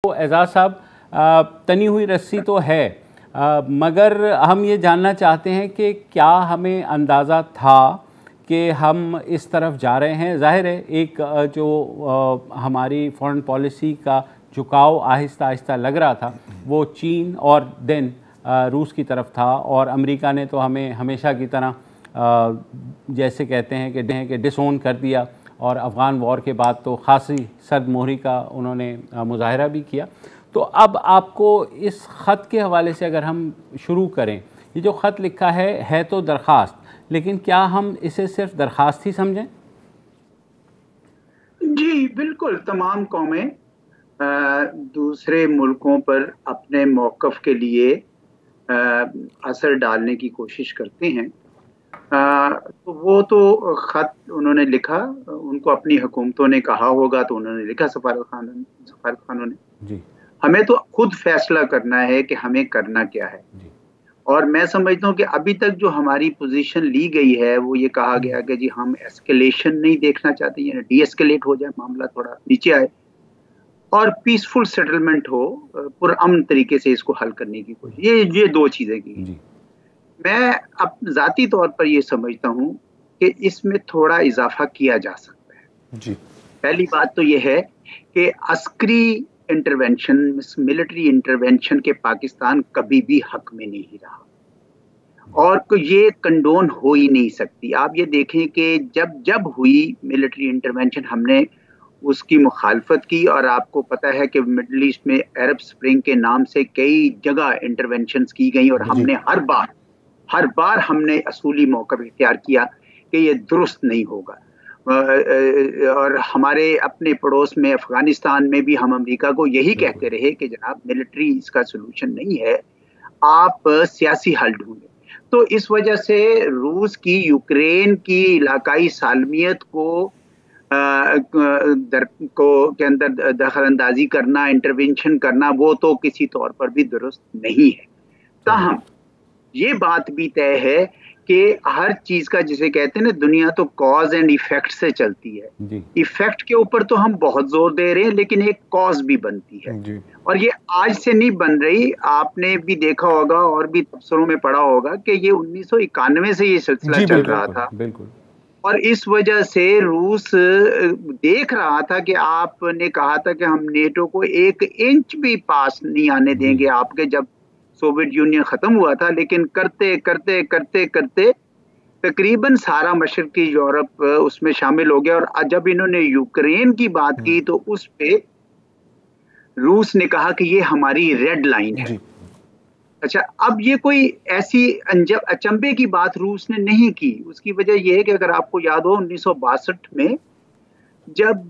तो एजाज साहब तनी हुई रस्सी तो है, मगर हम ये जानना चाहते हैं कि क्या हमें अंदाज़ा था कि हम इस तरफ जा रहे हैं। ज़ाहिर है एक जो हमारी फॉरेन पॉलिसी का झुकाव आहिस्ता आहिस्ता लग रहा था वो चीन और देन रूस की तरफ था, और अमेरिका ने तो हमें हमेशा की तरह जैसे कहते हैं कि डिसोन कर दिया, और अफ़गान वॉर के बाद तो ख़ासी सर्द मोहरी का उन्होंने मुज़ाहरा भी किया। तो अब आपको इस ख़त के हवाले से अगर हम शुरू करें, ये जो ख़त लिखा है तो दरख्वास्त, लेकिन क्या हम इसे सिर्फ दरख्वास्त ही समझें? जी बिल्कुल, तमाम कौमें दूसरे मुल्कों पर अपने मौक़िफ़ के लिए असर डालने की कोशिश करते हैं। तो वो तो ख़त उन्होंने लिखा, उनको अपनी हुकूमतों ने कहा होगा तो उन्होंने लिखा, सफारतखानों ने। जी। हमें तो खुद फैसला करना है कि हमें करना क्या है। जी। और मैं समझता हूँ कि अभी तक जो हमारी पोजीशन ली गई है वो ये कहा गया कि जी हम एस्केलेशन नहीं देखना चाहते, यानी डी एस्केलेट हो जाए, मामला थोड़ा नीचे आए और पीसफुल सेटलमेंट हो, पुरअमन तरीके से इसको हल करने की कोशिश। ये दो चीज़ें की। जी। मैं अब ज़ाती तौर पर ये समझता हूँ कि इसमें थोड़ा इजाफा किया जा सकता है। जी। पहली बात तो ये है कि अस्करी इंटरवेंशन, मिलिट्री इंटरवेंशन के पाकिस्तान कभी भी हक में नहीं रहा, और ये कंडोन हो ही नहीं सकती। आप ये देखें कि जब हुई मिलिट्री इंटरवेंशन हमने उसकी मुखालफत की, और आपको पता है कि मिडल ईस्ट में अरब स्प्रिंग के नाम से कई जगह इंटरवेंशंस की गई, और हमने हर बार हमने असूली मौक़िफ़ इख्तियार किया कि ये दुरुस्त नहीं होगा। और हमारे अपने पड़ोस में अफ़गानिस्तान में भी हम अमेरिका को यही कहते रहे कि जनाब मिलिट्री इसका सलूशन नहीं है, आप सियासी हल ढूंढें। तो इस वजह से रूस की यूक्रेन की इलाकाई सालमियत के अंदर दखलंदाजी करना, इंटरवेंशन करना, वो तो किसी तौर पर भी दुरुस्त नहीं है। ताहम ये बात भी तय है कि हर चीज का, जिसे कहते हैं ना, दुनिया तो कॉज एंड इफेक्ट से चलती है। इफेक्ट के ऊपर तो हम बहुत जोर दे रहे हैं, लेकिन एक कॉज भी बनती है जी। और ये आज से नहीं बन रही। आपने भी देखा होगा और भी तबसरों में पढ़ा होगा कि ये 1991 से ये सिलसिला चल रहा था। बिल्कुल। और इस वजह से रूस देख रहा था कि आपने कहा था कि हम नेटो को 1 इंच भी पास नहीं आने देंगे आपके, जब सोवियत यूनियन ख़त्म हुआ था। लेकिन करते करते करते करते तकरीबन सारा मशरक़ी यूरोप उसमें शामिल हो गया, और जब इन्होंने यूक्रेन की बात की तो उस पे रूस ने कहा कि ये हमारी रेड लाइन है। अच्छा, अब ये कोई ऐसी अचंभे की बात रूस ने नहीं की। उसकी वजह यह है कि अगर आपको याद हो 1962 में जब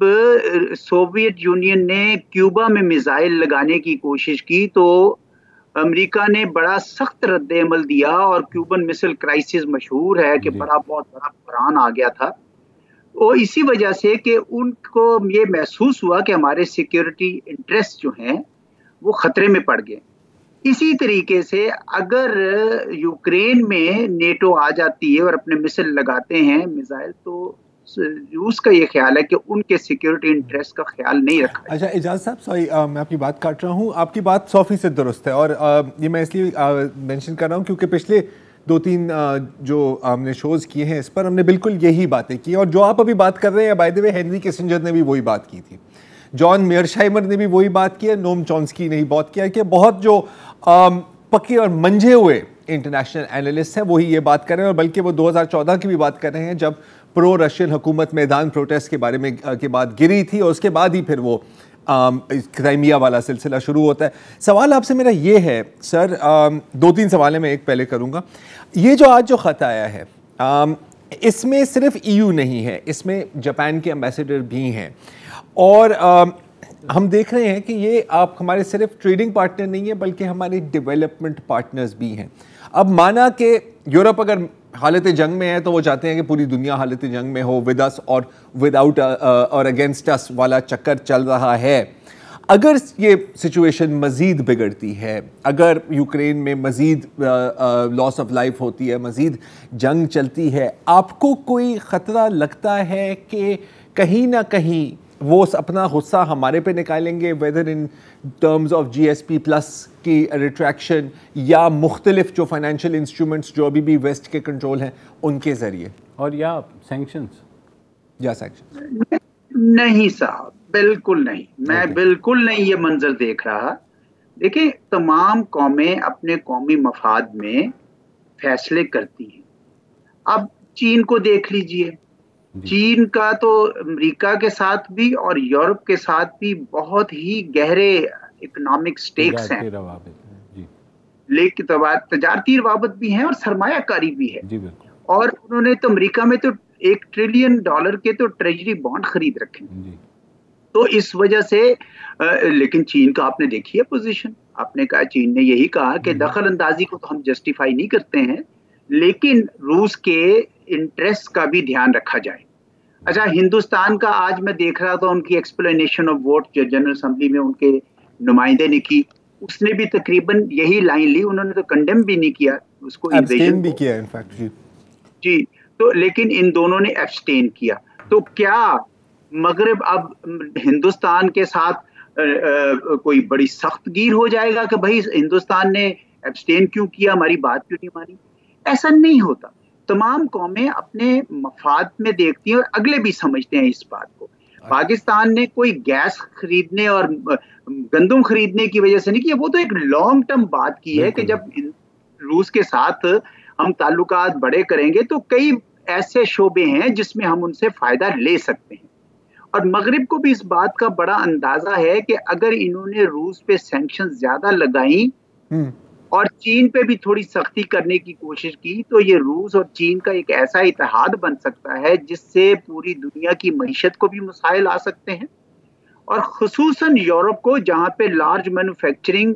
सोवियत यूनियन ने क्यूबा में मिसाइल लगाने की कोशिश की तो अमेरिका ने बड़ा सख्त रद्द-ए-अमल दिया, और क्यूबन मिसाइल क्राइसिस मशहूर है कि बहुत बड़ा बहरान आ गया था। तो इसी वजह से कि उनको ये महसूस हुआ कि हमारे सिक्योरिटी इंटरेस्ट जो हैं वो खतरे में पड़ गए। इसी तरीके से अगर यूक्रेन में नेटो आ जाती है और अपने मिसाइल लगाते हैं मिसाइल, तो रूस का ये ख्याल है कि उनके सिक्योरिटी इंटरेस्ट का ख्याल नहीं रखा। अच्छा एजाज साहब, सॉरी मैं आपकी बात काट रहा हूँ। आपकी बात 100% दुरुस्त है, और ये मैं इसलिए मेंशन कर रहा हूँ क्योंकि पिछले 2-3 जो हमने शोज़ किए हैं इस पर हमने बिल्कुल यही बातें की, और जो आप अभी बात कर रहे हैं, by the way Henry Kissinger ने भी वही बात की थी, जॉन मेयरशाइमर ने भी वही बात की है, नोम चॉम्स्की ने ही बात किया कि बहुत जो पक्के और मंझे हुए इंटरनेशनल एनालिस्ट हैं वही ये बात कर रहे हैं। और बल्कि वो 2014 की भी बात कर रहे हैं, जब प्रो रशियन हुकूमत मैदान प्रोटेस्ट के बारे में के बाद गिरी थी, और उसके बाद ही फिर वो क्राइमिया वाला सिलसिला शुरू होता है। सवाल आपसे मेरा ये है सर, 2-3 सवाल है, मैं एक पहले करूँगा। ये जो आज जो ख़त आया है इसमें सिर्फ EU नहीं है, इसमें जापान के एम्बेसडर भी हैं, और हम देख रहे हैं कि ये आप हमारे सिर्फ ट्रेडिंग पार्टनर नहीं है बल्कि हमारे डेवलपमेंट पार्टनर्स भी हैं। अब माना कि यूरोप अगर हालत जंग में है तो वो चाहते हैं कि पूरी दुनिया हालत जंग में हो, विद अस और विदाउट और अगेंस्ट अस वाला चक्कर चल रहा है। अगर ये सिचुएशन मज़ीद बिगड़ती है, अगर यूक्रेन में मज़ीद लॉस ऑफ लाइफ होती है, मज़ीद जंग चलती है, आपको कोई ख़तरा लगता है कि कहीं ना कहीं وہ اپنا غصہ ہمارے پہ نکالیں گے weather in terms of GSP plus کی ریٹریکشن یا مختلف جو فائنینشیل انسٹرومنٹس جو ابھی بھی ویسٹ کے کنٹرول ہیں ان کے ذریعے، اور یا سینکشنز یا سینکشن؟ نہیں صاحب، بالکل نہیں، میں بالکل نہیں یہ منظر دیکھ رہا. دیکھیں، تمام قومیں اپنے قومی مفاد میں فیصلے کرتی ہیں. اب چین کو دیکھ لیجئے، چین کا تو امریکہ کے ساتھ بھی اور یورپ کے ساتھ بھی بہت ہی گہرے اکنامک سٹیکس ہیں، لیکن تجارتی روابط بھی ہیں اور سرمایہ کاری بھی ہے. اور انہوں نے تو امریکہ میں تو $1 ٹریلین کے تو ٹریجری بانڈ خرید رکھے. تو اس وجہ سے لیکن چین کا آپ نے دیکھی ہے پوزیشن، آپ نے کہا، چین نے یہی کہا کہ دخل اندازی کو تو ہم جسٹیفائی نہیں کرتے ہیں، لیکن روس کے انٹرسٹ کا بھی دھیان رکھا جائے. اچھا، ہندوستان کا آج میں دیکھ رہا تھا ان کی ایکسپلینیشن آف ووٹ جو جنرل اسمبلی میں ان کے نمائندے نے کی، اس نے بھی تقریباً یہی لائن لی. انہوں نے تو کنڈیم بھی نہیں کیا اس کو، ایبسٹین بھی کیا انفیکٹ. جی، تو لیکن ان دونوں نے ایبسٹین کیا. تو کیا مغرب اب ہندوستان کے ساتھ کوئی بڑی سخت گیر ہو جائے گا کہ بھائی ہندوستان نے ایبسٹین کیوں کیا، ہماری بات کیوں نہیں مانی؟ ایسا نہیں ہوتا. تمام قومیں اپنے مفاد میں دیکھتی ہیں اور اگلے بھی سمجھتے ہیں اس بات کو. پاکستان نے کوئی گیس خریدنے اور گندم خریدنے کی وجہ سے نہیں کیا، وہ تو ایک لانگ ٹرم بات کی ہے کہ جب روس کے ساتھ ہم تعلقات بڑے کریں گے تو کئی ایسے شعبے ہیں جس میں ہم ان سے فائدہ لے سکتے ہیں. اور مغرب کو بھی اس بات کا بڑا اندازہ ہے کہ اگر انہوں نے روس پہ سینکشن زیادہ لگائیں اور چین پہ بھی تھوڑی سختی کرنے کی کوشش کی تو یہ روس اور چین کا ایک ایسا اتحاد بن سکتا ہے جس سے پوری دنیا کی معیشت کو بھی مسائل آ سکتے ہیں، اور خصوصاً یورپ کو، جہاں پہ لارج مینوفیکچرنگ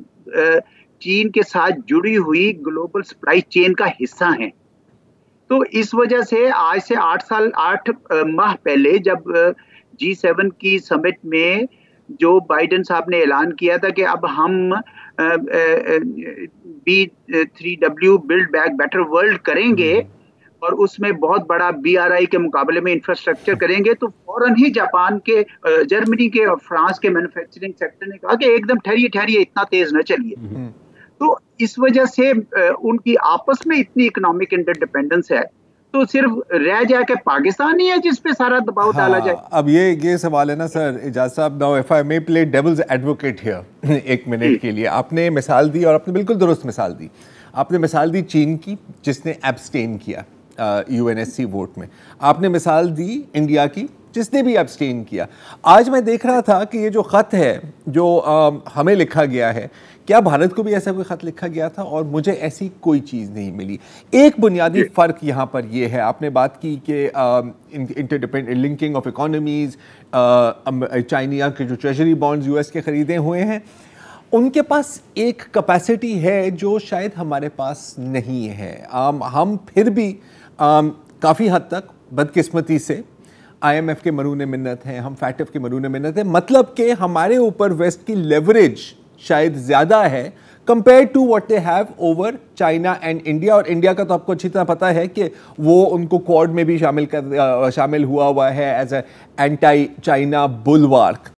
چین کے ساتھ جڑی ہوئی گلوبل سپلائی چین کا حصہ ہیں. تو اس وجہ سے آج سے 8 ماہ پہلے جب G7 کی سمٹ میں جو بائیڈن صاحب نے اعلان کیا تھا کہ اب ہم B3W blood back better world کریں گے اور اس میں بہت بڑا BRI کے مقابلے میں انفراسٹرکچر کریں گے، تو فوراً ہی جاپان کے، جرمنی کے اور فرانس کے مینوفیکچرنگ سیکٹر نے کہا کہ ایک دم ٹھہریے، اتنا تیز نہ چلیے. تو اس وجہ سے ان کی آپس میں اتنی اکنامک انٹرڈیپینڈنس ہے، تو صرف رہ جائے کہ پاکستان ہی ہے جس پہ سارا دباؤ ڈالا جائے. اب یہ سوال ہے نا سر اعجاز صاحب، ناؤ ایف آئی مے پلے ڈیولز ایڈوکیٹ ہیئر ایک منٹ کے لیے. آپ نے مثال دی اور آپ نے بالکل درست مثال دی. آپ نے مثال دی چین کی جس نے ایبسٹین کیا UNSC ووٹ میں، آپ نے مثال دی انڈیا کی جس نے بھی ایبسٹین کیا. آج میں دیکھ رہا تھا کہ یہ جو خط ہے جو ہمیں لکھا گیا ہے، کیا بھارت کو بھی ایسا کوئی خط لکھا گیا تھا؟ اور مجھے ایسی کوئی چیز نہیں ملی. ایک بنیادی فرق یہاں پر یہ ہے، آپ نے بات کی کہ لنکنگ آف اکانومیز، چائنا کے جو ٹریجری بانڈز US کے خریدے ہوئے ہیں، ان کے پاس ایک کیپیسٹی ہے جو شاید ہمارے پاس نہیں ہے. ہم پھر بھی کافی حد تک بدقسمتی سے IMF کے مرہون منت ہیں، ہم FATF کے مرہون منت ہیں، مطلب کہ ہمارے اوپر ویسٹ کی لیوریج شاید زیادہ ہے compare to what they have over China and India. اور انڈیا کا تو آپ کو اچھی طرح پتہ ہے کہ وہ ان کو کوڈ میں بھی شامل ہوا ہے ایز اے اینٹائی چائنا بلوارک.